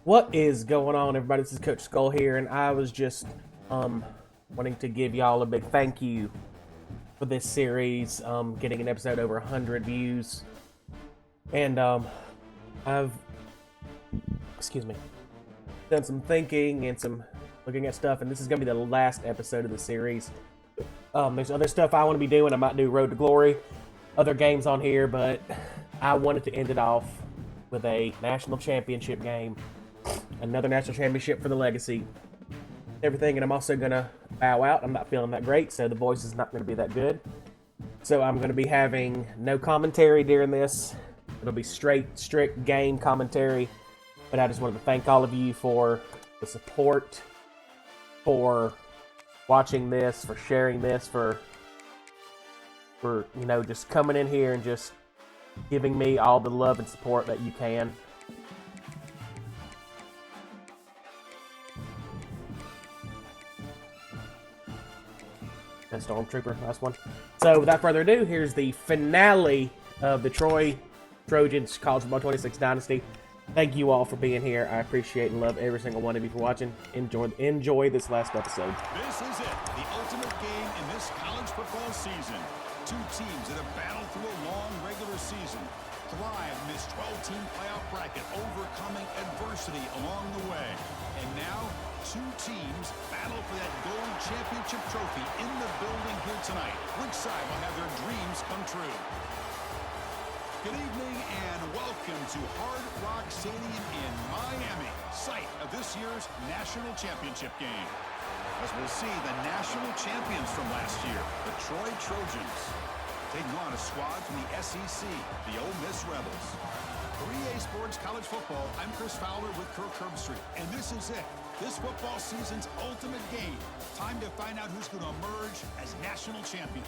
What is going on, everybody? This is Coach Skull here, and I was just wanting to give y'all a big thank you for this series, getting an episode over 100 views, and I've done some thinking and some looking at stuff, and this is gonna be the last episode of the series. There's other stuff I want to be doing. I might do Road to Glory, other games on here, but I wanted to end it off with a national championship game. Another national championship for the legacy. Everything, and I'm also going to bow out. I'm not feeling that great, so the voice is not going to be that good. So I'm going to be having no commentary during this. It'll be strict game commentary. But I just wanted to thank all of you for the support, for watching this, for sharing this, for just coming in here and just giving me all the love and support that you can. And Stormtrooper, last one. So without further ado, here's the finale of the Troy Trojans College Football 26 Dynasty. Thank you all for being here. I appreciate and love every single one of you for watching. Enjoy this last episode. This is it, the ultimate game in this college football season. Two teams that have battled through a long regular season, thrive in this 12-team playoff bracket, overcoming adversity along the way. And now, two teams battle for that gold championship trophy in the building here tonight. Which side will have their dreams come true? Good evening and welcome to Hard Rock Stadium in Miami, site of this year's national championship game. As we'll see, the national champions from last year, the Troy Trojans, taking on a squad from the SEC, the Ole Miss Rebels. For EA Sports College Football, I'm Chris Fowler with Kirk Herbstreit, and this is it. This football season's ultimate game. Time to find out who's going to emerge as national champion.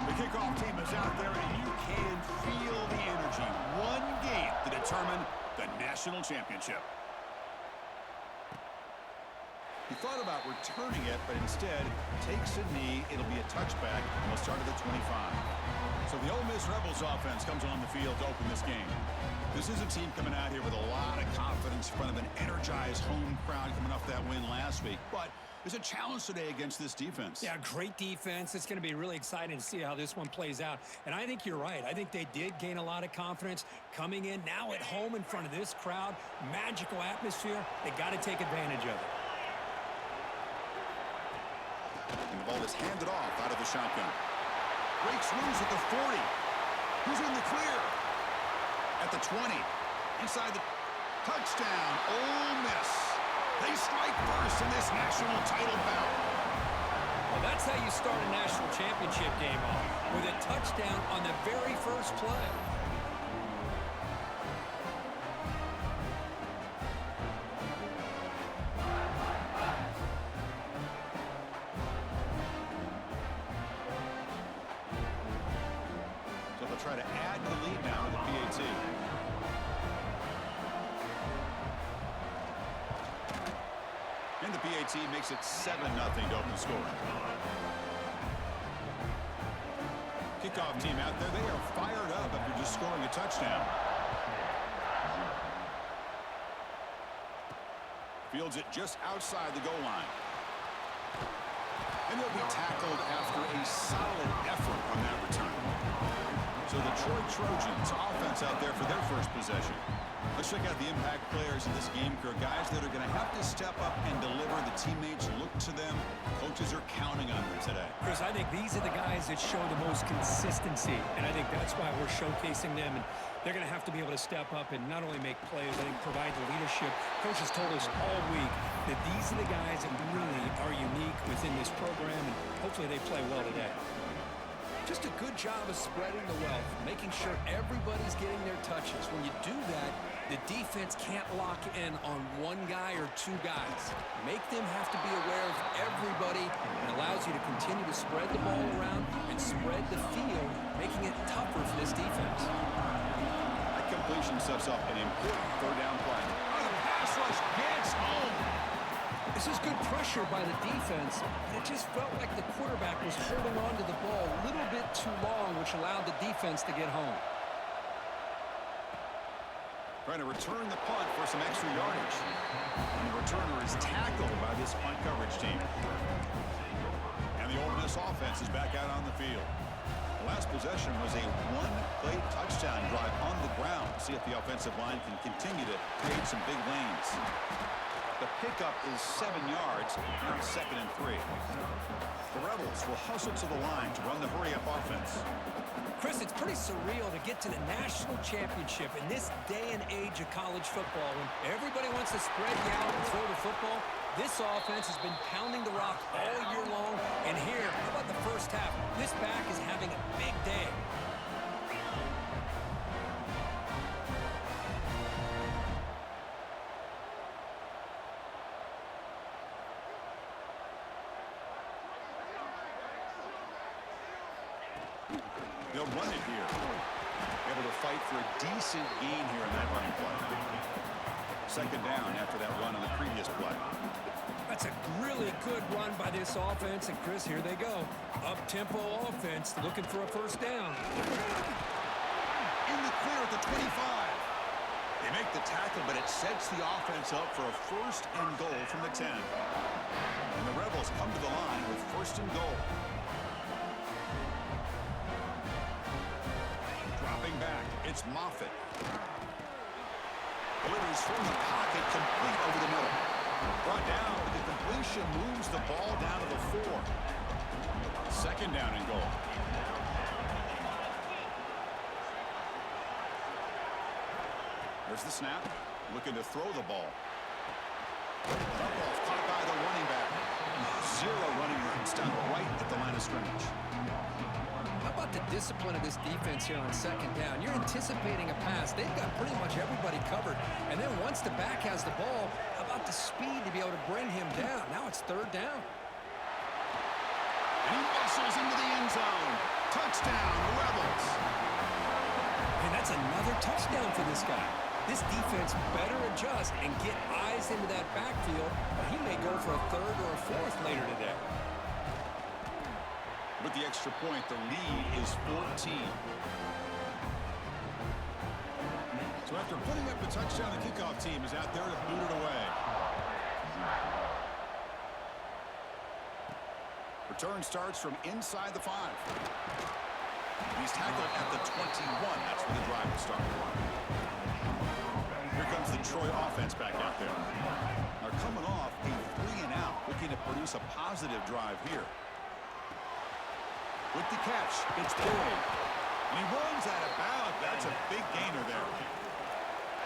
The kickoff team is out there, and you can feel the energy. One game to determine the national championship. He thought about returning it, but instead takes a knee. It'll be a touchback, and we'll start at the 25. So the Ole Miss Rebels offense comes on the field to open this game. This is a team coming out here with a lot of confidence in front of an energized home crowd coming off that win last week. But there's a challenge today against this defense. Yeah, great defense. It's going to be really exciting to see how this one plays out. And I think you're right. I think they did gain a lot of confidence coming in now at home in front of this crowd. Magical atmosphere. They got to take advantage of it. And the ball is handed off out of the shotgun. Breaks loose at the 40. Who's in the clear? At the 20. Inside the touchdown. Ole Miss. They strike first in this national title bout. Well, that's how you start a national championship game off, with a touchdown on the very first play. So they'll try to add the lead now to the PAT. And the PAT makes it 7-0 to open the score. Kickoff team out there, they are fired up after just scoring a touchdown. Fields it just outside the goal line. And they'll be tackled after a solid effort on that return. So the Troy Trojans offense out there for their first possession. Let's check out the impact players in this game, Kirk. Guys that are going to have to step up and deliver. The teammates look to them. Coaches are counting on them today. Chris, I think these are the guys that show the most consistency, and I think that's why we're showcasing them. And they're going to have to be able to step up and not only make plays, I think provide the leadership. Coaches told us all week that these are the guys that really are unique within this program, and hopefully they play well today. Just a good job of spreading the wealth, making sure everybody's getting their touches. When you do that, the defense can't lock in on one guy or two guys. Make them have to be aware of everybody, and allows you to continue to spread the ball around and spread the field, making it tougher for this defense. That completion sets up an important third down play. Oh, the pass rush gets home. This is good pressure by the defense, but it just felt like the quarterback was holding on to the ball a little bit too long, which allowed the defense to get home. Trying to return the punt for some extra yardage. And the returner is tackled by this punt coverage team. And the Ole Miss offense is back out on the field. The last possession was a one-play touchdown drive on the ground. See if the offensive line can continue to create some big lanes. The pickup is 7 yards, now 2nd and 3. The Rebels will hustle to the line to run the hurry-up offense. Chris, it's pretty surreal to get to the national championship in this day and age of college football when everybody wants to spread you out and throw the football. This offense has been pounding the rock all year long, and here, how about the first half? This back is having a big day. They'll run it here. Able to fight for a decent gain here in that running play. 2nd down after that run on the previous play. That's a really good run by this offense, and Chris, here they go. Up-tempo offense looking for a first down. In the clear at the 25. They make the tackle, but it sets the offense up for a 1st and goal from the 10. And the Rebels come to the line with 1st and goal. Dropping back, it's Moffitt. Delivers from the pocket, complete over the middle. Brought down, but the completion moves the ball down to the 4. 2nd down and goal. There's the snap. Looking to throw the ball. Ball caught by the running back. 0 running room. Stopped right at the line of scrimmage. How about the discipline of this defense here on 2nd down? You're anticipating a pass. They've got pretty much everybody covered. And then once the back has the ball, how about the speed to be able to bring him down? Now it's 3rd down. And he muscles into the end zone. Touchdown, the Rebels. And that's another touchdown for this guy. This defense better adjust and get eyes into that backfield, or he may go for a 3rd or a 4th later today. With the extra point, the lead is 14. So after putting up the touchdown, the kickoff team is out there to boot it away. Return starts from inside the 5. He's tackled at the 21. That's where the drive will start. Here comes the Troy offense back out there. They're coming off a 3-and-out, looking to produce a positive drive here. With the catch, it's Boyd. And he runs out of bounds. That's a big gainer there.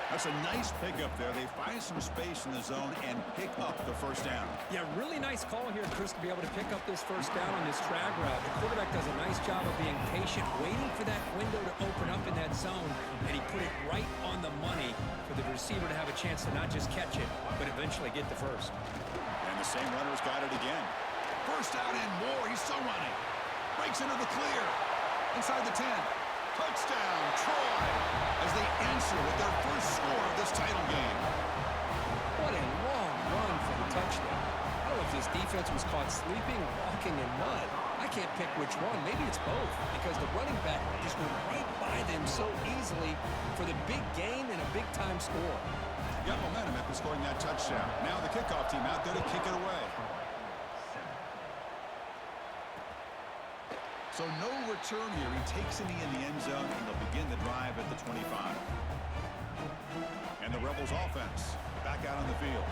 That's a nice pickup there. They find some space in the zone and pick up the 1st down. Yeah, really nice call here, Chris, to be able to pick up this 1st down on this drag route. The quarterback does a nice job of being patient, waiting for that window to open up in that zone, and he put it right on the money for the receiver to have a chance to not just catch it, but eventually get the 1st. And the same runner's got it again. 1st out and more. He's still running. Breaks into the clear. Inside the 10. Touchdown, Troy, as they answer with their 1st score of this title game. What a long run for the touchdown. I don't know if this defense was caught sleeping or walking in mud. I can't pick which one. Maybe it's both, because the running back just went right by them so easily for the big gain and a big-time score. Got momentum after scoring that touchdown. Now the kickoff team out there to kick it away. So no return here. He takes a knee in the end zone, and they'll begin the drive at the 25. And the Rebels offense back out on the field.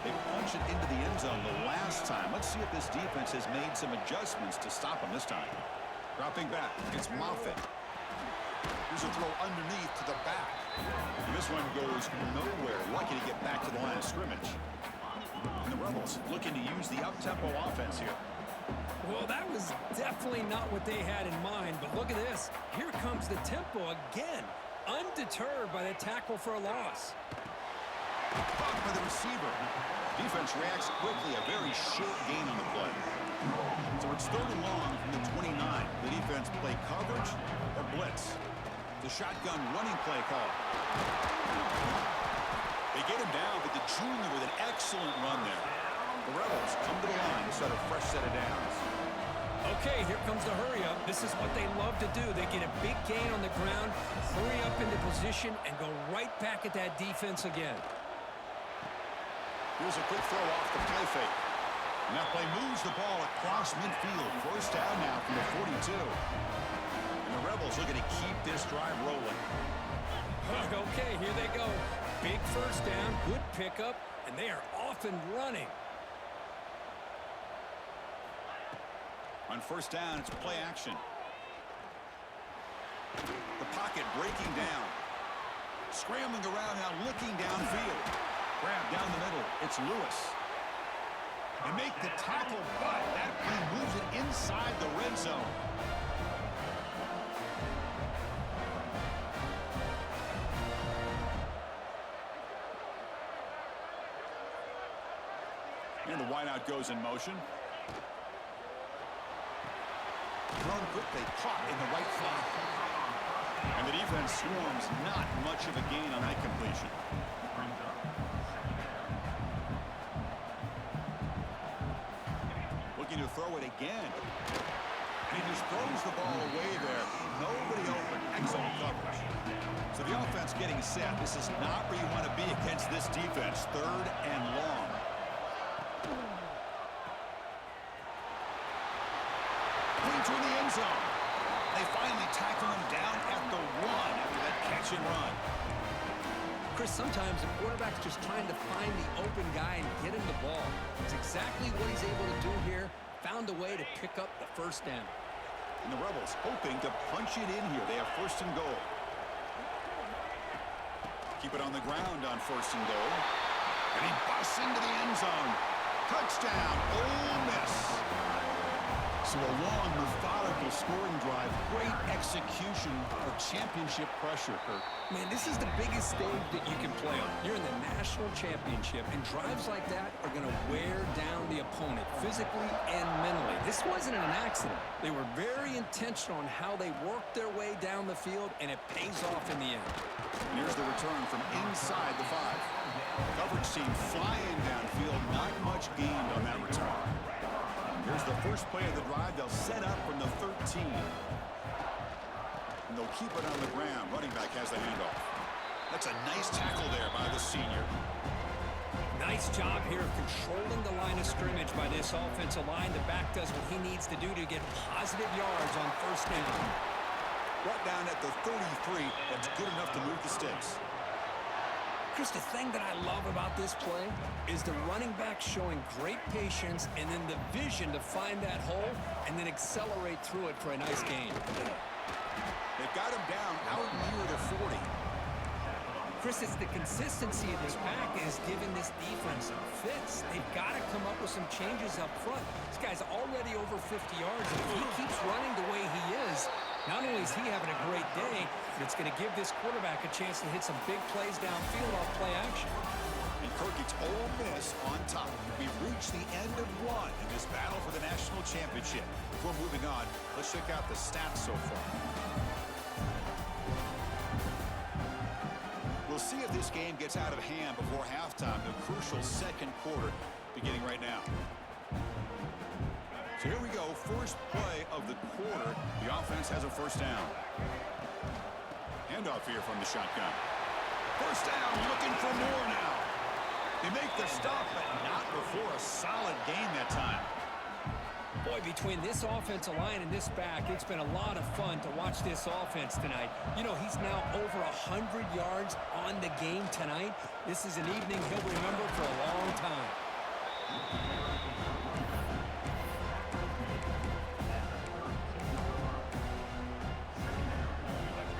They punch it into the end zone the last time. Let's see if this defense has made some adjustments to stop them this time. Dropping back, it's Moffitt. Here's a throw underneath to the back. And this one goes nowhere. Lucky to get back to the line of scrimmage. And the Rebels looking to use the up-tempo offense here. Well, that was definitely not what they had in mind, but look at this. Here comes the tempo again, undeterred by the tackle for a loss. Caught by the receiver. Defense reacts quickly, a very short gain on the play. So it's 3rd and long from the 29. The defense play coverage or blitz. The shotgun running play call. They get him down, but the junior with an excellent run there. The Rebels come to the line to set a fresh set of downs. Okay, here comes the hurry up. This is what they love to do. They get a big gain on the ground, hurry up into position, and go right back at that defense again. Here's a quick throw off the play fake. And that play moves the ball across midfield. First down now from the 42. And the Rebels looking to keep this drive rolling. Okay, here they go. Big first down, good pickup, and they are off and running. On first down, it's play action. The pocket breaking down. Scrambling around now, looking downfield. Grab down the middle. It's Lewis. And make the tackle, but that play moves it inside the red zone. And the wideout goes in motion. Thrown quickly, caught in the right spot. And the defense swarms, not much of a gain on that completion. Looking to throw it again. And he just throws the ball away there. Nobody open. Excellent coverage. So the offense getting set. This is not where you want to be against this defense. Third and long. Into the end zone. They finally tackle him down at the 1 after that catch and run. Chris, sometimes the quarterback's just trying to find the open guy and get him the ball. It's exactly what he's able to do here. Found a way to pick up the first down. And the Rebels hoping to punch it in here. They have first and goal. Keep it on the ground on first and goal. And he busts into the end zone. Touchdown, Ole Miss. So a long, methodical scoring drive. Great execution for championship pressure, Kurt. Man, this is the biggest stage that you can play on. You're in the national championship, and drives like that are going to wear down the opponent physically and mentally. This wasn't an accident. They were very intentional on how they worked their way down the field, and it pays off in the end. And here's the return from inside the 5. Coverage team flying downfield. Not much gained on that return. Here's the first play of the drive. They'll set up from the 13. And they'll keep it on the ground. Running back has the handoff. That's a nice tackle there by the senior. Nice job here of controlling the line of scrimmage by this offensive line. The back does what he needs to do to get positive yards on first down. Brought down at the 33. That's good enough to move the sticks. Chris, the thing that I love about this play is the running back showing great patience and then the vision to find that hole and then accelerate through it for a nice gain. They've got him down out near the 40. Chris, it's the consistency of this pack is giving this defense some fits. They've got to come up with some changes up front. This guy's already over 50 yards. And if he keeps running the way he is, not only is he having a great day, but it's going to give this quarterback a chance to hit some big plays downfield off play action. And Kirk, it's Ole Miss on top. We've reached the end of one in this battle for the national championship. Before moving on, let's check out the stats so far. We'll see if this game gets out of hand before halftime, the crucial second quarter beginning right now. So here we go, first play of the quarter. The offense has a first down. Handoff here from the shotgun. First down, looking for more now. They make the stop, but not before a solid gain that time. Boy, between this offensive line and this back, it's been a lot of fun to watch this offense tonight. You know, he's now over 100 yards on the game tonight. This is an evening he'll remember for a long time.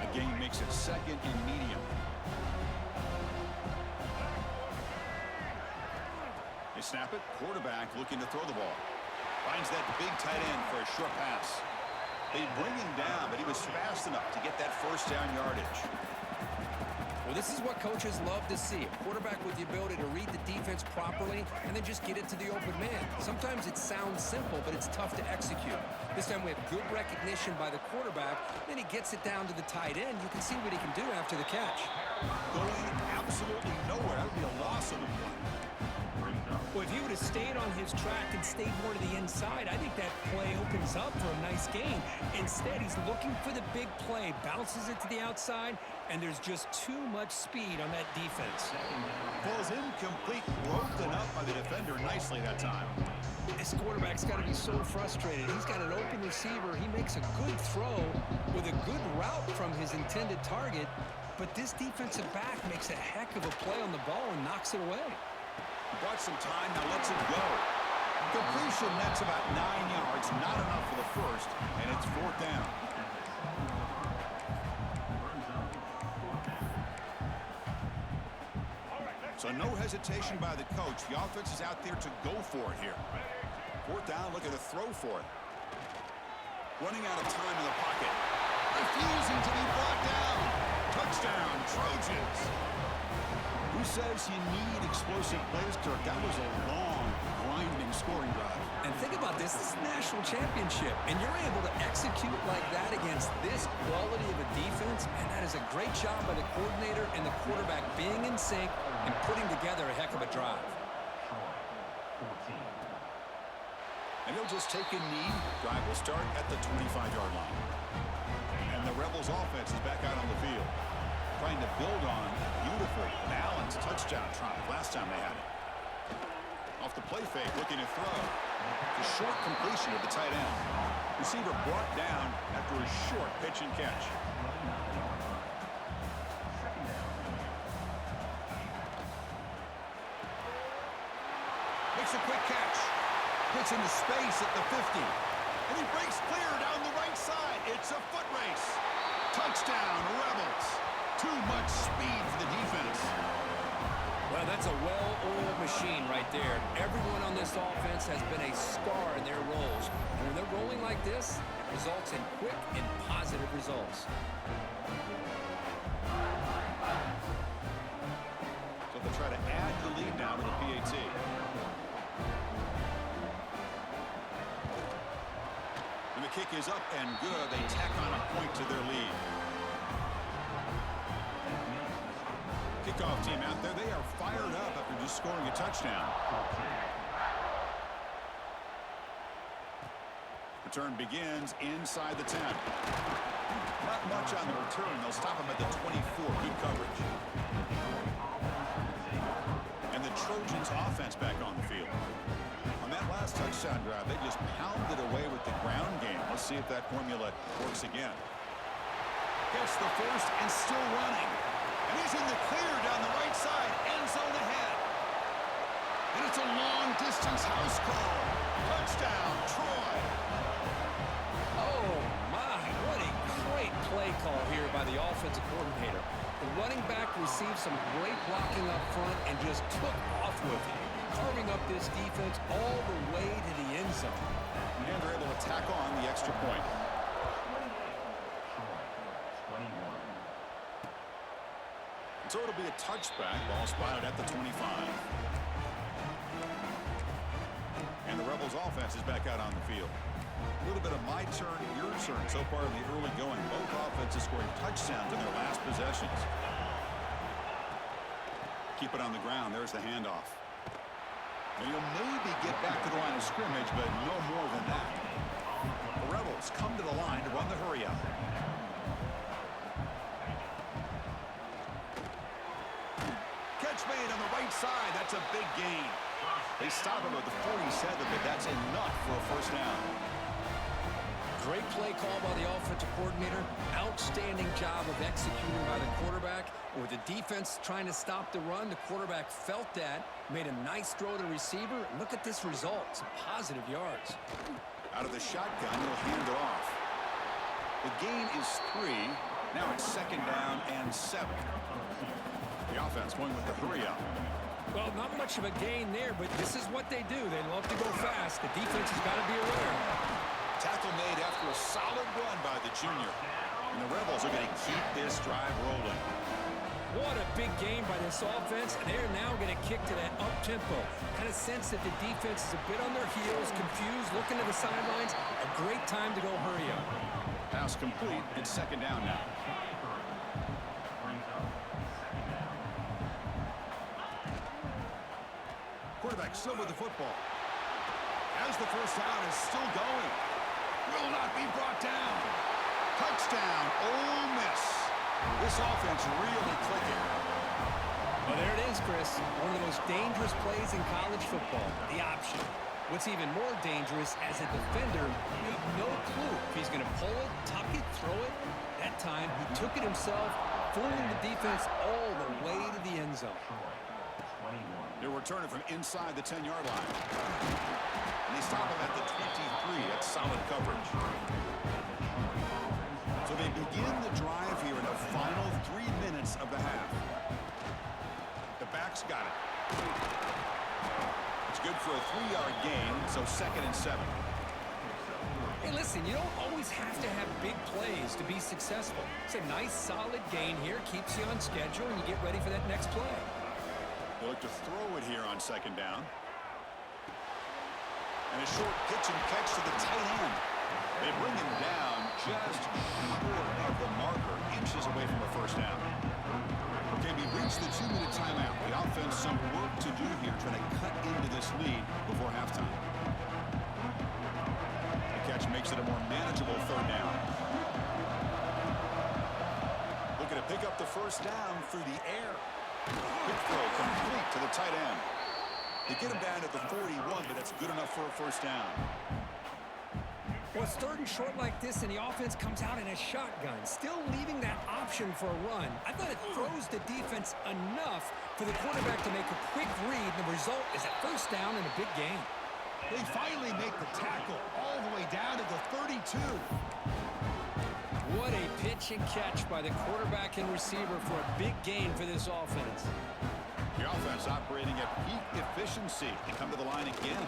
The gain makes it second and medium. They snap it. Quarterback looking to throw the ball. Finds that big tight end for a short pass. They bring him down, but he was fast enough to get that first down yardage. Well, this is what coaches love to see. A quarterback with the ability to read the defense properly and then just get it to the open man. Sometimes it sounds simple, but it's tough to execute. This time we have good recognition by the quarterback. Then he gets it down to the tight end. You can see what he can do after the catch. Going absolutely nowhere. That would be a loss of a play. Well, if he would have stayed on his track and stayed more to the inside, I think that play opens up for a nice gain. Instead, he's looking for the big play, bounces it to the outside, and there's just too much speed on that defense. Falls incomplete, broken up by the defender nicely that time. This quarterback's got to be so frustrated. He's got an open receiver. He makes a good throw with a good route from his intended target, but this defensive back makes a heck of a play on the ball and knocks it away. Brought some time, now lets it go. Completion, that's about 9 yards, not enough for the first, and it's 4th down. So no hesitation by the coach. The offense is out there to go for it here. 4th down, look at the throw for it. Running out of time in the pocket. Refusing to be brought down. Touchdown, Trojans. Who says you need explosive plays, Kirk? That was a long, grinding scoring drive. And think about this. This is a national championship, and you're able to execute like that against this quality of a defense, and that is a great job by the coordinator and the quarterback being in sync and putting together a heck of a drive. And he'll just take a knee. Drive will start at the 25-yard line. And the Rebels offense is back out on the field, trying to build on beautiful, balanced touchdown drive last time they had it. Off the play fake, looking to throw. The short completion of the tight end. Receiver brought down after a short pitch and catch. Makes a quick catch. Gets into space at the 50. And he breaks clear down the right side. It's a foot race. Touchdown, Rebels. Too much speed for the defense. Well, that's a well-oiled machine right there. Everyone on this offense has been a star in their roles. And when they're rolling like this, it results in quick and positive results. So they'll try to add the lead now to the PAT. And the kick is up and good. They tack on a point to their lead. Kickoff team out there, they are fired up after just scoring a touchdown. Return begins inside the 10. Not much on the return. They'll stop him at the 24. Good coverage. And the Trojans offense back on the field. On that last touchdown drive, they just pounded away with the ground game. Let's see if that formula works again. Gets the first and still running. And he's in the clear down the right side, end zone ahead. And it's a long-distance house call. Touchdown, Troy. Oh, my, what a great play call here by the offensive coordinator. The running back received some great blocking up front and just took off with it, carving up this defense all the way to the end zone. And they're able to tack on the extra point. So it'll be a touchback. Ball spotted at the 25. And the Rebels offense is back out on the field. A little bit of my turn, your turn so far in the early going. Both offenses scoring touchdowns in their last possessions. Keep it on the ground. There's the handoff. And you'll maybe get back to the line of scrimmage, but no more than that. The Rebels come to the line to run the hurry up. Catch made on the right side. That's a big gain. They stop him at the 47, but that's enough for a first down. Great play call by the offensive coordinator. Outstanding job of executing by the quarterback. With the defense trying to stop the run, the quarterback felt that, made a nice throw to the receiver. And look at this result. Some positive yards. Out of the shotgun, he'll hand it off. The gain is 3. Now it's 2nd down and 7. The offense going with the hurry up. Well, not much of a gain there, but this is what they do. They love to go fast. The defense has got to be aware. Tackle made after a solid run by the junior. And the Rebels are going to keep this drive rolling. What a big game by this offense. And they're now going to kick to that up-tempo. Kind of sense that the defense is a bit on their heels, confused, looking to the sidelines. A great time to go hurry up. Pass complete. It's 2nd down now. quarterback still with the football. As the first down is still going. Will not be brought down. Touchdown, Ole Miss. This offense really clicking. Well, there it is, Chris. One of the most dangerous plays in college football, the option. What's even more dangerous, as a defender, you have no clue if he's going to pull it, tuck it, throw it. That time, he took it himself, fooling the defense all the way to the end zone. They're returning from inside the 10-yard line. And they stop him at the 23. That's solid coverage. So they begin the drive here in the final 3 minutes of the half. The back's got it. It's good for a 3-yard gain, so 2nd and 7. Hey, listen, you don't always have to have big plays to be successful. It's a nice, solid gain here, keeps you on schedule, and you get ready for that next play. They look to throw it here on 2nd down. And a short pitch and catch to the tight end. They bring him down just short of the marker, inches away from a first down. Okay, we reached the 2-minute timeout. The offense some work to do here, trying to cut into this lead before halftime. The catch makes it a more manageable 3rd down. Looking to pick up the first down through the air. Quick throw complete to the tight end. They get him down at the 41, but that's good enough for a first down. Well, it's 3rd and short like this, and the offense comes out in a shotgun, still leaving that option for a run. I thought it throws the defense enough for the quarterback to make a quick read. The result is a first down and a big gain. They finally make the tackle all the way down to the 32. What a pitch and catch by the quarterback and receiver for a big gain for this offense. The offense operating at peak efficiency. They come to the line again.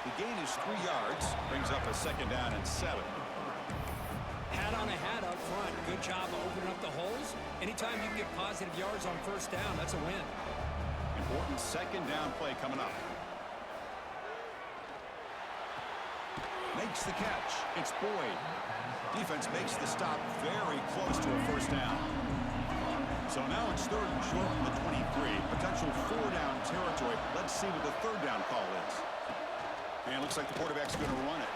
The gain is 3 yards, brings up a 2nd down and 7. Hat on a hat up front. Good job of opening up the holes. Anytime you can get positive yards on first down, that's a win. Important 2nd down play coming up. Makes the catch. It's Boyd. Defense makes the stop very close to a first down. So now it's 3rd and short from the 23. Potential 4-down territory. Let's see what the 3rd down call is. And it looks like the quarterback's going to run it.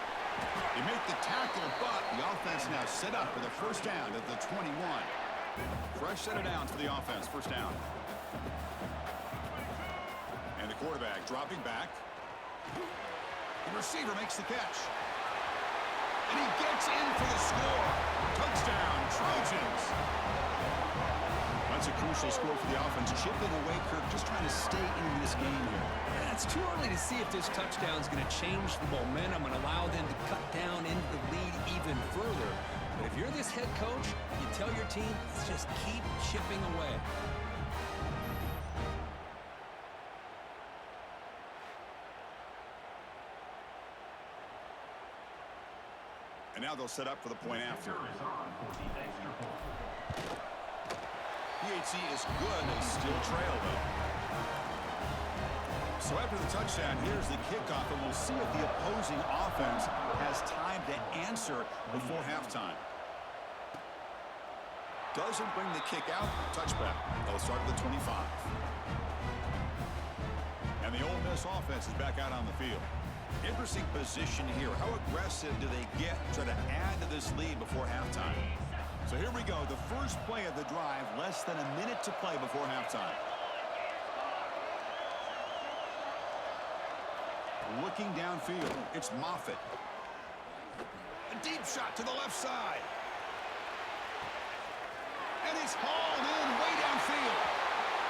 They make the tackle, but the offense now set up for the first down at the 21. Fresh set of downs for the offense. First down. And the quarterback dropping back. The receiver makes the catch. And he gets in for the score. Touchdown, Trojans. That's a crucial score for the offense. Chipping away, Kirk, just trying to stay in this game here. It's too early to see if this touchdown is going to change the momentum and allow them to cut down into the lead even further. But if you're this head coach, you tell your team, just keep chipping away. And now they'll set up for the point after. PAT is good. They still trail, though. So after the touchdown, here's the kickoff, and we'll see if the opposing offense has time to answer before halftime. Doesn't bring the kick out. Touchback. They'll start at the 25. And the Ole Miss offense is back out on the field. Interesting position here. How aggressive do they get to try to add to this lead before halftime? So here we go. The first play of the drive, less than a minute to play before halftime. Looking downfield, it's Moffitt. A deep shot to the left side. And it's hauled in way downfield.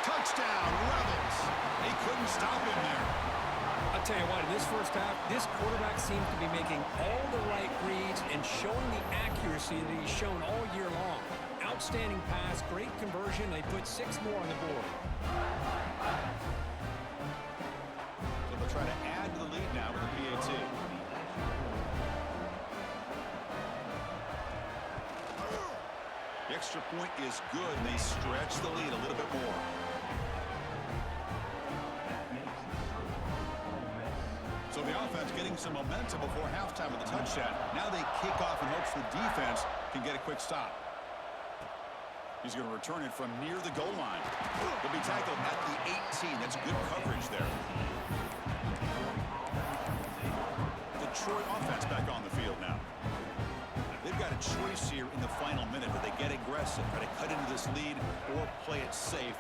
Touchdown, Rebels. They couldn't stop him there. I'll tell you what, in this first half, this quarterback seems to be making all the right reads and showing the accuracy that he's shown all year long. Outstanding pass, great conversion. They put 6 more on the board. So they'll try to add to the lead now with the PAT. The extra point is good, and they stretch the lead a little bit more. So the offense getting some momentum before halftime with the touchdown. Now they kick off in hopes the defense can get a quick stop. He's going to return it from near the goal line. He'll be tackled at the 18. That's good coverage there. the Troy offense back on the field now. They've got a choice here in the final minute. Do they get aggressive, try to cut into this lead, or play it safe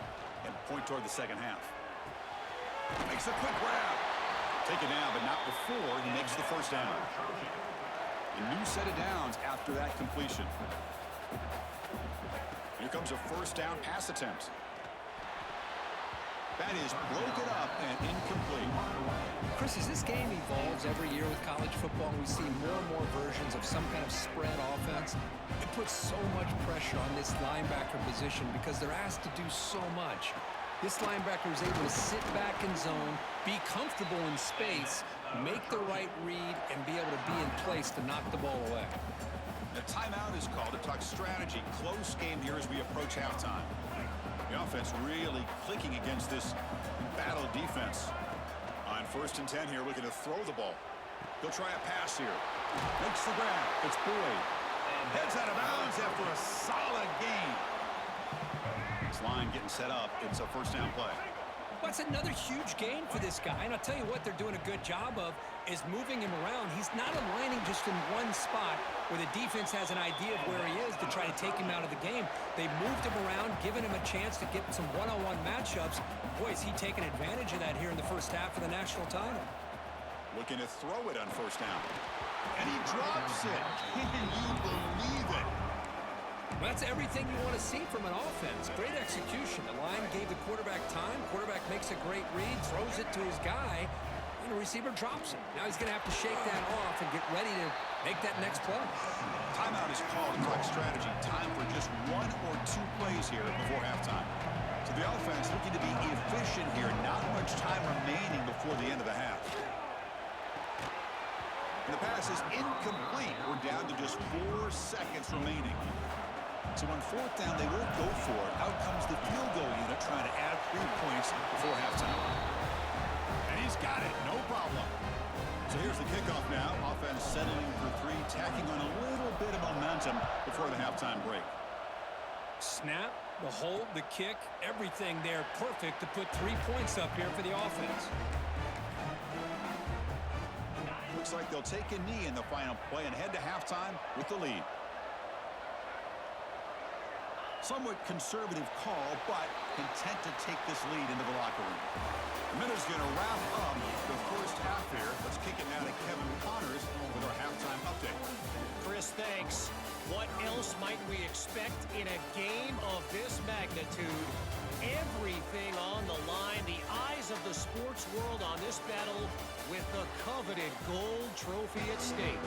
and point toward the second half? Makes a quick grab. Take it down, but not before he makes the first down. A new set of downs after that completion. Here comes a first down pass attempt. That is broken up and incomplete. Chris, as this game evolves every year with college football, we see more and more versions of some kind of spread offense. It puts so much pressure on this linebacker position because they're asked to do so much. This linebacker is able to sit back in zone, be comfortable in space, make the right read, and be able to be in place to knock the ball away. The timeout is called to talk strategy. Close game here as we approach halftime. The offense really clicking against this battle defense. On 1st and 10 here, looking to throw the ball. He'll try a pass here. Makes the grab. It's Boyd. Heads out of bounds after a solid game. This line getting set up. It's a first down play. Well, it's another huge gain for this guy, and I'll tell you what they're doing a good job of is moving him around. He's not aligning just in one spot where the defense has an idea of where he is to try to take him out of the game. They moved him around, giving him a chance to get some one-on-one matchups. Boy, is he taking advantage of that here in the first half of the national title. Looking to throw it on first down. And he drops it. Can you believe it? Well, that's everything you want to see from an offense. Great execution. The line gave the quarterback time. Quarterback makes a great read, throws it to his guy, and the receiver drops it. Now he's going to have to shake that off and get ready to make that next play. Timeout is called to talk strategy. Time for just 1 or 2 plays here before halftime. So the offense looking to be efficient here. Not much time remaining before the end of the half. And the pass is incomplete. We're down to just 4 seconds remaining. So on 4th down, they won't go for it. Out comes the field goal unit trying to add 3 points before halftime. And he's got it, no problem. So here's the kickoff now. Offense settling for 3, tacking on a little bit of momentum before the halftime break. Snap, the hold, the kick, everything there perfect to put 3 points up here for the offense. Looks like they'll take a knee in the final play and head to halftime with the lead. Somewhat conservative call, but content to take this lead into the locker room. The minute's going to wrap up the first half here. Let's kick it now to Kevin Connors with our halftime update. Chris, thanks. What else might we expect in a game of this magnitude? Everything on the line. The eyes of the sports world on this battle with the coveted gold trophy at stake.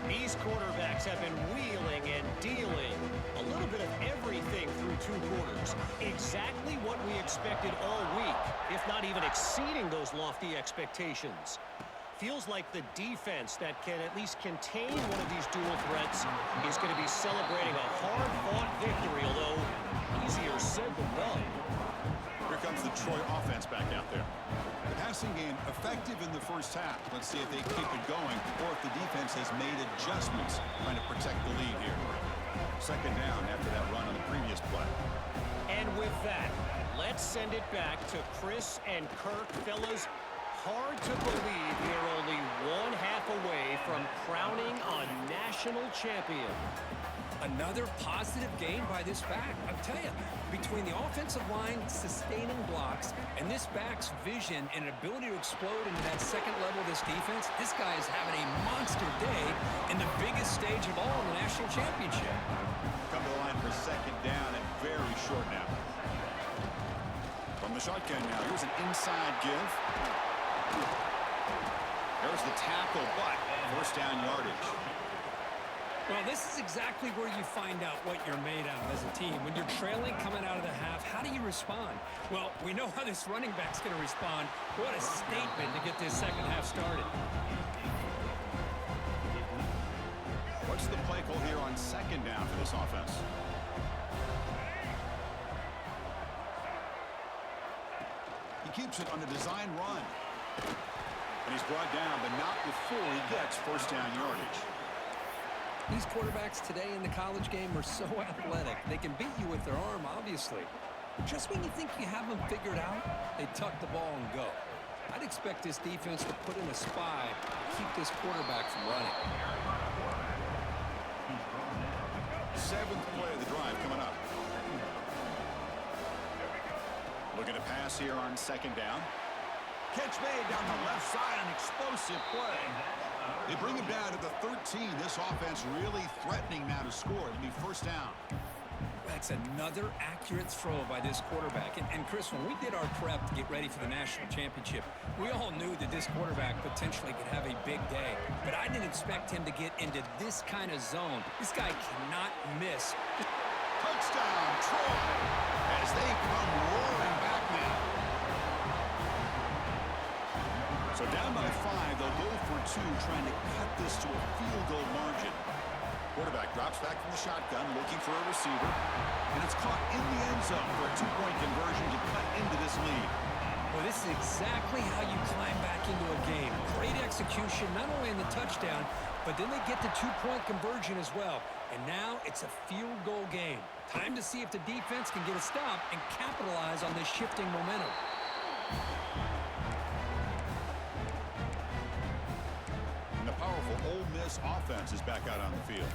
These quarterbacks have been wheeling and dealing. A little bit of everything through 2 quarters. Exactly what we expected all week, if not even exceeding those lofty expectations. Feels like the defense that can at least contain one of these dual threats is going to be celebrating a hard-fought victory, although easier said than done. Here comes the Troy offense back out there. The passing game effective in the first half. Let's see if they keep it going or if the defense has made adjustments trying to protect the lead here. 2nd down after that run on the previous play. And with that, let's send it back to Chris and Kirk. Fellas, hard to believe we're only 1 half away from crowning a national champion. Another positive gain by this back. I'll tell you, between the offensive line sustaining blocks and this back's vision and ability to explode into that second level of this defense, this guy is having a monster day in the biggest stage of all in the national championship. Come to the line for 2nd down and very short now. From the shotgun now, here's an inside give. There's the tackle, but 1st down yardage. Well, this is exactly where you find out what you're made out of as a team. When you're trailing coming out of the half, how do you respond? Well, we know how this running back's going to respond. What a statement to get this second half started. What's the play call here on 2nd down for this offense? He keeps it on a design run. And he's brought down, but not before he gets 1st down yardage. These quarterbacks today in the college game are so athletic. They can beat you with their arm, obviously. Just when you think you have them figured out, they tuck the ball and go. I'd expect this defense to put in a spy, keep this quarterback from running. Seventh play of the drive coming up. Looking to pass here on second down. Catch made down the left side, an explosive play. They bring him down to the 13. This offense really threatening now to score. It'll be first down. That's another accurate throw by this quarterback. And Chris, when we did our prep to get ready for the national championship, we all knew that this quarterback potentially could have a big day. But I didn't expect him to get into this kind of zone. This guy cannot miss. Touchdown, Troy, as they come roaring back now. So down by 5, they'll go for 2, trying to cut this to a field goal margin. Quarterback drops back from the shotgun, looking for a receiver, and it's caught in the end zone for a 2-point conversion to cut into this lead. Well, this is exactly how you climb back into a game. Great execution, not only in the touchdown, but then they get the 2-point conversion as well. And now it's a field goal game. Time to see if the defense can get a stop and capitalize on this shifting momentum. And the powerful Ole Miss offense is back out on the field.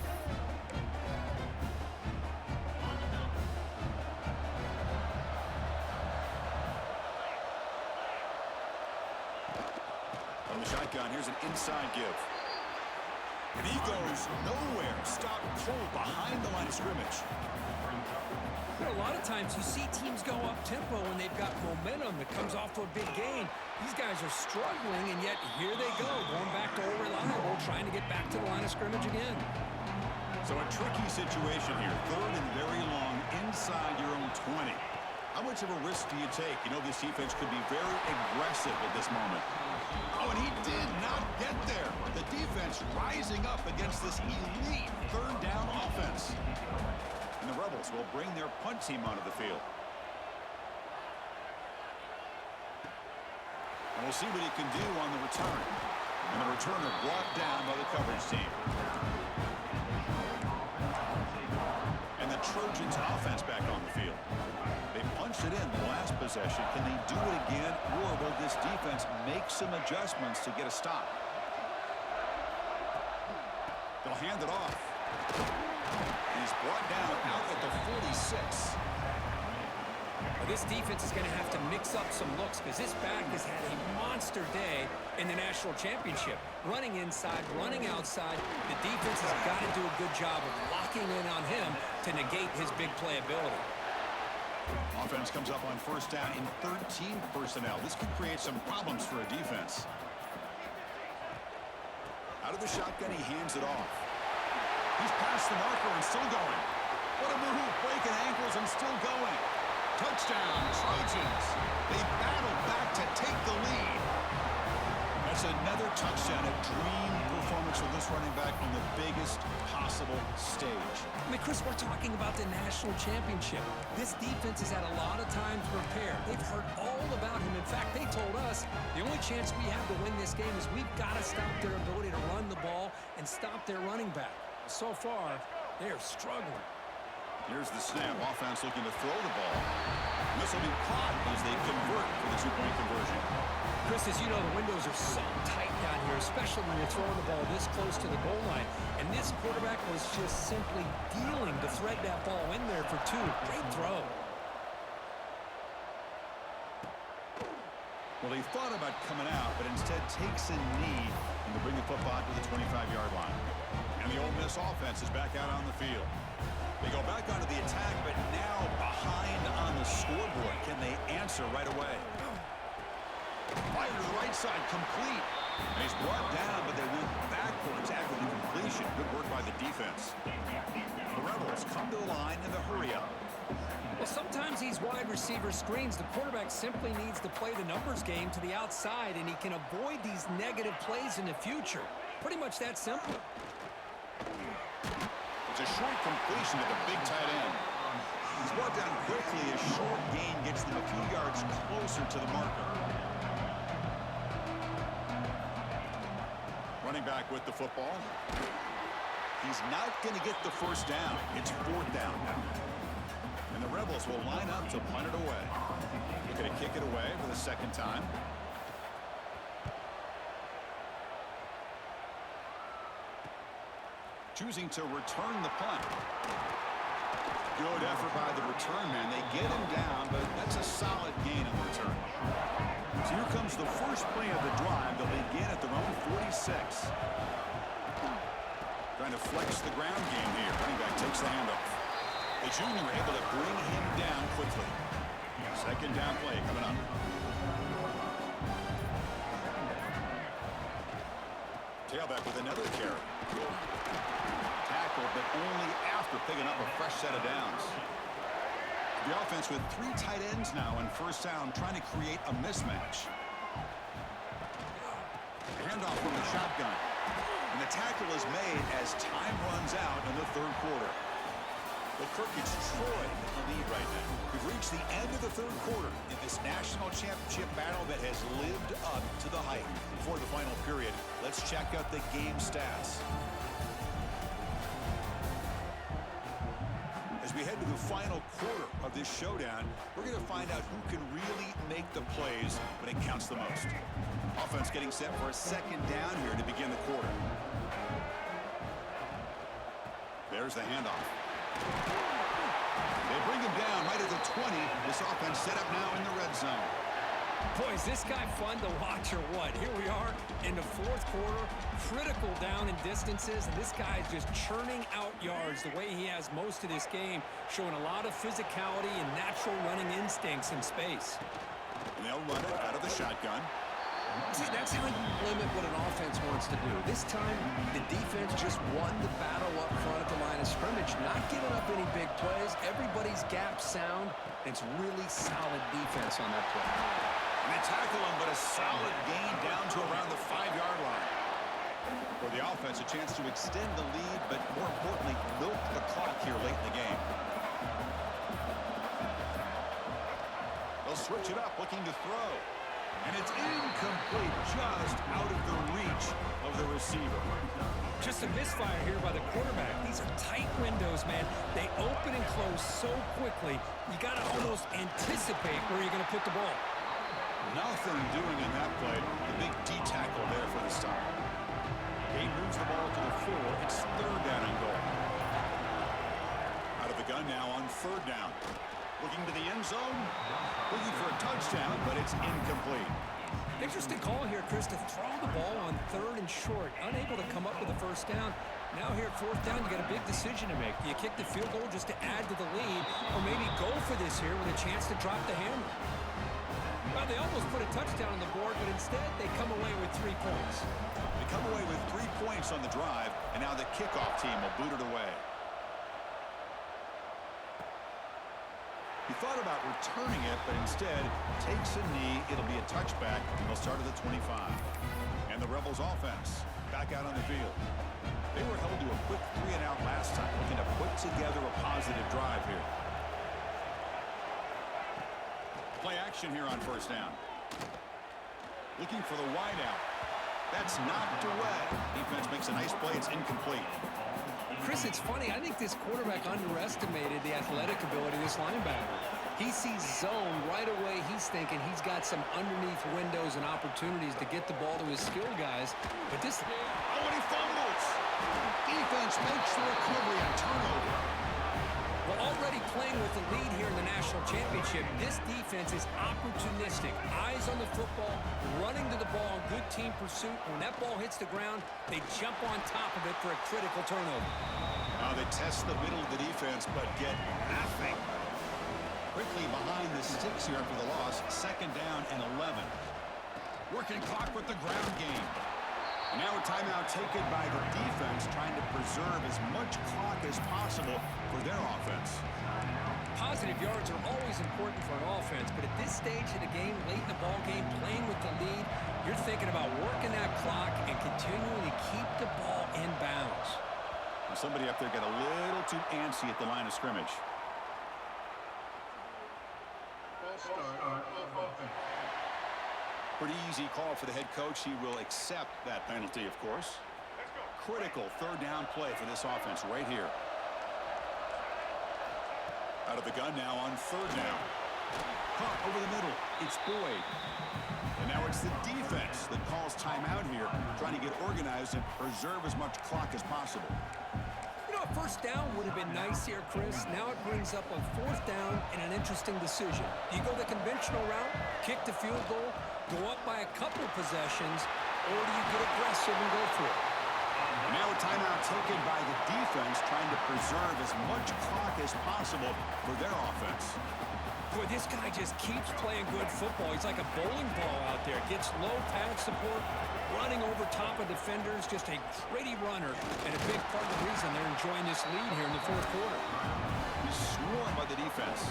On the shotgun, here's an inside give. And he goes nowhere. Stop cold behind the line of scrimmage. You know, a lot of times you see teams go up-tempo when they've got momentum that comes off to a big gain. These guys are struggling, and yet here they go, going back to old reliable, trying to get back to the line of scrimmage again. So a tricky situation here. 3rd and very long inside your own 20. How much of a risk do you take? You know, this defense could be very aggressive at this moment. Oh, and he did not get there. The defense rising up against this elite 3rd down offense. And the Rebels will bring their punt team onto the field. And we'll see what he can do on the return. And the returner brought down by the coverage team. And the Trojans offense back on the field. They punched it in the last possession. Can they do it again, or will this defense make some adjustments to get a stop? They'll hand it off. He's brought down out at the 46. Well, this defense is going to have to mix up some looks because this back has had a monster day in the national championship. Running inside, running outside. The defense has got to do a good job of locking in on him to negate his big play ability. Offense comes up on first down in 13 personnel. This could create some problems for a defense. Out of the shotgun, he hands it off. He's past the marker and still going. What a move, breaking ankles and still going. Touchdown, Trojans. They battle back to take the lead. That's another touchdown, a dream performance for this running back on the biggest possible stage. I mean, Chris, we're talking about the national championship. This defense has had a lot of time to prepare. They've heard all about him. In fact, they told us the only chance we have to win this game is we've got to stop their ability to run the ball and stop their running back. So far, they are struggling. Here's the snap. Offense looking to throw the ball. This will be caught as they convert for the 2-point conversion. Chris, as you know, the windows are so tight down here, especially when you're throwing the ball this close to the goal line. And this quarterback was just simply dealing to thread that ball in there for 2. Great throw. Well, he thought about coming out, but instead takes a knee and to bring the football to the 25-yard line. And the Ole Miss offense is back out on the field. They go back onto the attack, but now behind on the scoreboard. Can they answer right away? Fire to the right side, complete. And he's brought down, but they went backwards after the completion. Good work by the defense. The Rebels come to the line in the hurry up. Well, sometimes these wide receiver screens, the quarterback simply needs to play the numbers game to the outside, and he can avoid these negative plays in the future. Pretty much that simple. It's a short completion to the big tight end. He's brought down quickly. A short gain gets them a few yards closer to the marker. Running back with the football. He's not going to get the first down. It's 4th down now. And the Rebels will line up to punt it away. They're going to kick it away for the 2nd time. choosing to return the punt. Good effort by the return man. They get him down, but that's a solid gain on the return. So here comes the first play of the drive. They'll begin at their own 46. Trying to flex the ground game here. Running back takes the handoff. The junior able to bring him down quickly. Second down play coming up. Tailback with another carry. Tackle, but only after picking up a fresh set of downs. The offense with 3 tight ends now on first down, trying to create a mismatch. Handoff from the shotgun. And the tackle is made as time runs out in the third quarter. But Kirk's Troy in the lead right now. We've reached the end of the third quarter in this national championship battle that has lived up to the hype. Before the final period, let's check out the game stats. As we head to the final quarter of this showdown, we're going to find out who can really make the plays when it counts the most. Offense getting set for a second down here to begin the quarter. There's the handoff. They bring him down right at the 20. This offense set up now in the red zone. Boy, is this guy fun to watch or what? Here we are in the fourth quarter, critical down in distances, and this guy is just churning out yards the way he has most of this game, showing a lot of physicality and natural running instincts in space. And they'll run it out of the shotgun. See, that's how you limit what an offense wants to do. This time, the defense just won the battle up front at the line of scrimmage, not giving up any big plays. Everybody's gap sound. It's really solid defense on that play. And they tackle him, but a solid gain down to around the 5-yard line. For the offense, a chance to extend the lead, but more importantly, milk the clock here late in the game. They'll switch it up, looking to throw. And it's incomplete, just out of the reach of the receiver. Just a misfire here by the quarterback. These are tight windows, man. They open and close so quickly, you got to almost anticipate where you're going to put the ball. Nothing doing in that play. The big D tackle there for the start. He moves the ball to the 4. It's third down and goal. Out of the gun now on third down. Looking to the end zone. Looking for a touchdown, but it's incomplete. Interesting call here, Chris, to throw the ball on third and short. Unable to come up with a first down. Now here at fourth down, you got a big decision to make. Do you kick the field goal just to add to the lead, or maybe go for this here with a chance to drop the hammer? Well, they almost put a touchdown on the board, but instead they come away with 3 points. They come away with 3 points on the drive, and now the kickoff team will boot it away. He thought about returning it, but instead takes a knee. It'll be a touchback, and they'll start at the 25. And the Rebels offense back out on the field. They were held to a quick 3-and-out last time, looking to put together a positive drive here. Play action here on first down. Looking for the wideout. That's knocked away. Defense makes a nice play. It's incomplete. Chris, it's funny. I think this quarterback underestimated the athletic ability of this linebacker. He sees zone right away. He's thinking he's got some underneath windows and opportunities to get the ball to his skill guys. But this... Oh, and he fumbles. Defense makes the recovery and turnover. Well, already playing with the lead here in the national championship, this defense is opportunistic. Eyes on the football, running to the ball in good team pursuit. When that ball hits the ground, they jump on top of it for a critical turnover. They test the middle of the defense, but get nothing. Quickly behind the sticks here after the loss. Second down and 11. Working clock with the ground game. And now a timeout taken by the defense, trying to preserve as much clock as possible for their offense. Positive yards are always important for an offense, but at this stage of the game, late in the ball game, playing with the lead, you're thinking about working that clock and continuing to keep the ball in bounds. Somebody up there got a little too antsy at the line of scrimmage. Pretty easy call for the head coach. He will accept that penalty, of course. Critical third down play for this offense right here. Out of the gun now on third down. Caught over the middle. It's Boyd. And now it's the defense that calls timeout here, trying to get organized and preserve as much clock as possible. You know, a first down would have been nice here, Chris. Now it brings up a fourth down and an interesting decision. Do you go the conventional route, kick the field goal, go up by a couple possessions, or do you get aggressive and go for it? And now a timeout taken by the defense, trying to preserve as much clock as possible for their offense. Boy, this guy just keeps playing good football. He's like a bowling ball out there. Gets low pad support, running over top of defenders. Just a gritty runner, and a big part of the reason they're enjoying this lead here in the fourth quarter. He's swarmed by the defense.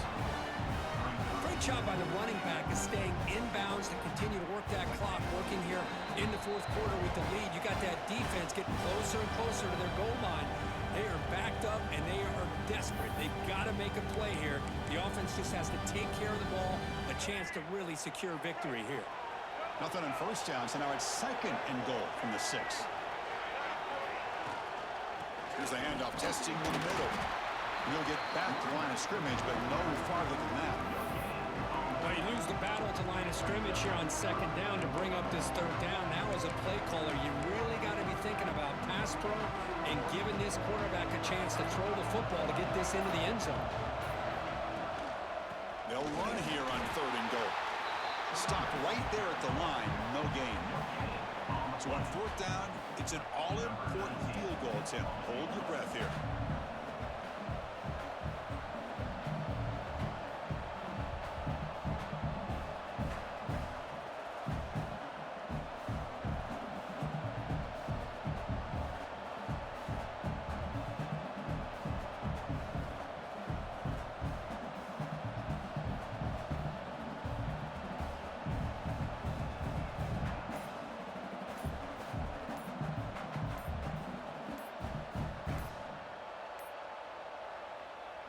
Great job by the running back is staying inbounds to continue to work that clock, working here in the fourth quarter with the lead. You got that defense getting closer and closer to their goal line. They are backed up, and they are desperate. They've got to make a play here. The offense just has to take care of the ball, a chance to really secure victory here. Nothing on first down, so now it's second and goal from the 6. Here's the handoff, testing the middle. He'll get back to line of scrimmage, but no farther than that. Well, you lose the battle at the line of scrimmage here on second down to bring up this third down. Now, as a play caller, you really got to be thinking about pass pro and giving this quarterback a chance to throw the football to get this into the end zone. They'll run here on third and goal. Stop right there at the line, no gain. So on fourth down, it's an all-important field goal attempt. Hold your breath here.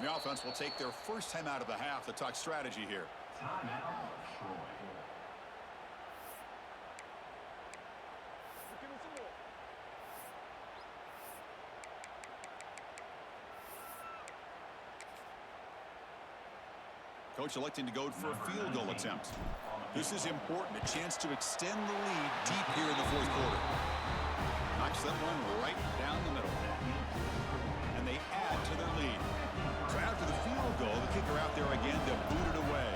The offense will take their first time out of the half to talk strategy here. Coach electing to go for a field goal attempt. This is important, a chance to extend the lead deep here in the fourth quarter. Knocks that one right down the middle. And they add to their lead. So after the field goal, the kicker out there again to boot it away.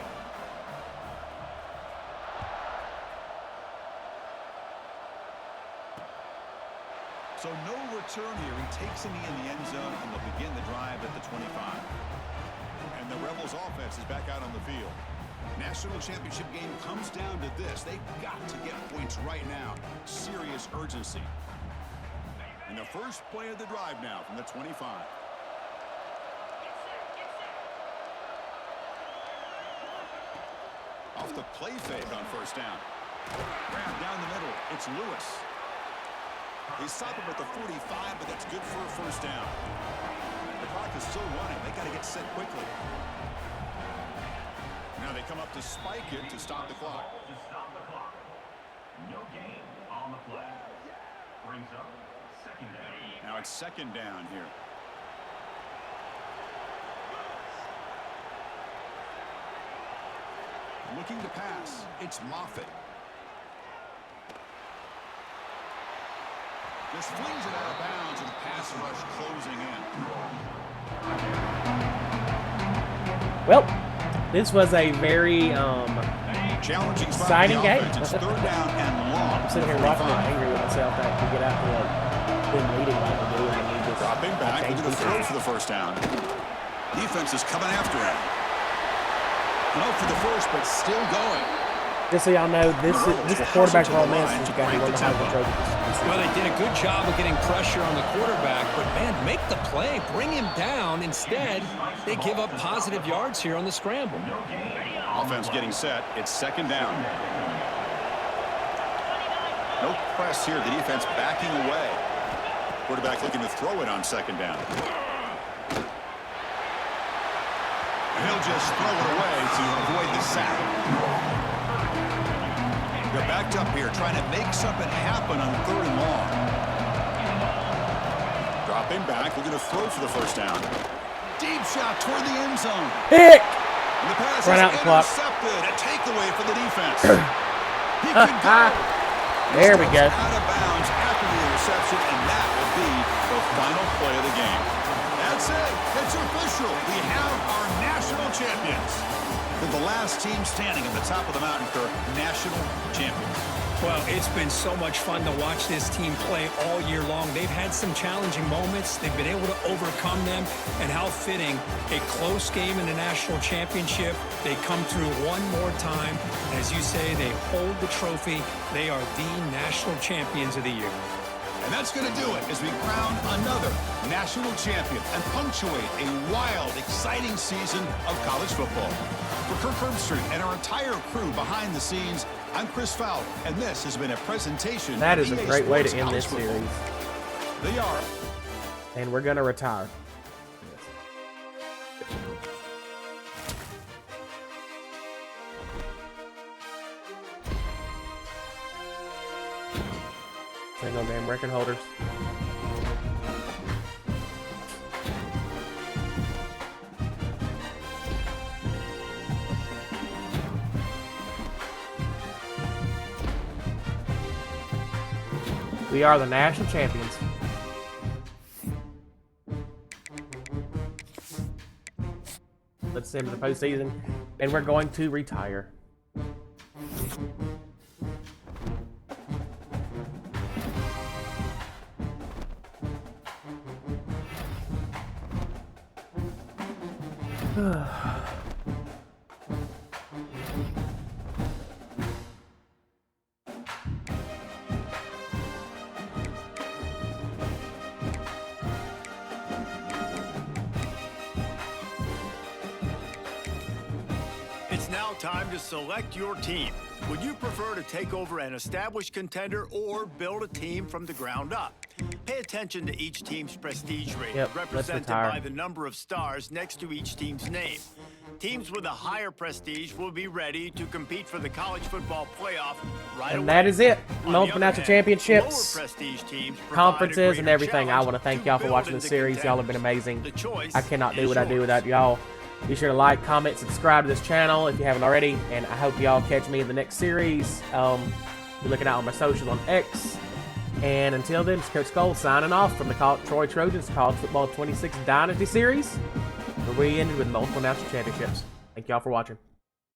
So no return here. He takes a knee in the end zone, and they'll begin the drive at the 25. And the Rebels offense is back out on the field. National championship game comes down to this. They've got to get points right now. Serious urgency. And the first play of the drive now from the 25. Off the play fake on first down. Grab down the middle. It's Lewis. They stop him at the 45, but that's good for a first down. The clock is still running. They got to get set quickly. Now they come up to spike it to stop the clock. No gain on the play. Brings up second down. Now it's second down here. Looking to pass. It's Moffitt. Just flings it out of bounds, and pass rush closing in. Well, this was a very Challenging spot exciting for the game. offense. It's third down and long. I'm sitting here watching it angry with myself that we get out to been leading like we do, and we just Dropping back, change looking to throw pieces. for the first down. Defense is coming after him. No for the first, but still going. Just so y'all know, this quarterback role man since you got to learn how to control this. Well, they did a good job of getting pressure on the quarterback, but, man, make the play. Bring him down. Instead, they give up positive yards here on the scramble. Offense getting set. It's second down. No press here. The defense backing away. Quarterback looking to throw it on second down. And he'll just throw it away to avoid the sack. They're backed up here, trying to make something happen on third and long. Dropping back, looking to throw for the first down. Deep shot toward the end zone. Pick! And the pass Run is out the clock. intercepted. A takeaway for the defense. He could go. There we go. Out of bounds after the interception, and that will be the final play of the game. That's it. It's official. We have our national champions. They're the last team standing at the top of the mountain for national champions. Well, it's been so much fun to watch this team play all year long. They've had some challenging moments. They've been able to overcome them. And how fitting, a close game in the national championship. They come through one more time. As you say, they hold the trophy. They are the national champions of the year. And that's going to do it as we crown another national champion and punctuate a wild, exciting season of college football. For Kirk Herbstreit and our entire crew behind the scenes, I'm Chris Fowler, and this has been a presentation. That is of a EA great way to Sports end this College series. Football. They are. And we're going to retire. Single damn record holders. We are the national champions. Let's send to the postseason, and we're going to retire. It's now time to select your team. Would you prefer to take over an established contender or build a team from the ground up? Pay attention to each team's prestige rating, Yep, let's represented retire. by the number of stars next to each team's name. Teams with a higher prestige will be ready to compete for the college football playoff right away. And that is it. On the Multiple other national hand, championships, lower prestige teams provide a conferences, and greater everything. I challenge want to thank to y'all for build watching the into series. Y'all have been contenders. amazing. The choice I cannot do is what I do yours. without y'all. Be sure to like, comment, subscribe to this channel if you haven't already, and I hope y'all catch me in the next series. Be looking out on my socials on X. And until then, it's Coach Cole signing off from the Troy Trojans College Football 26 Dynasty Series, where we ended with multiple national championships. Thank y'all for watching.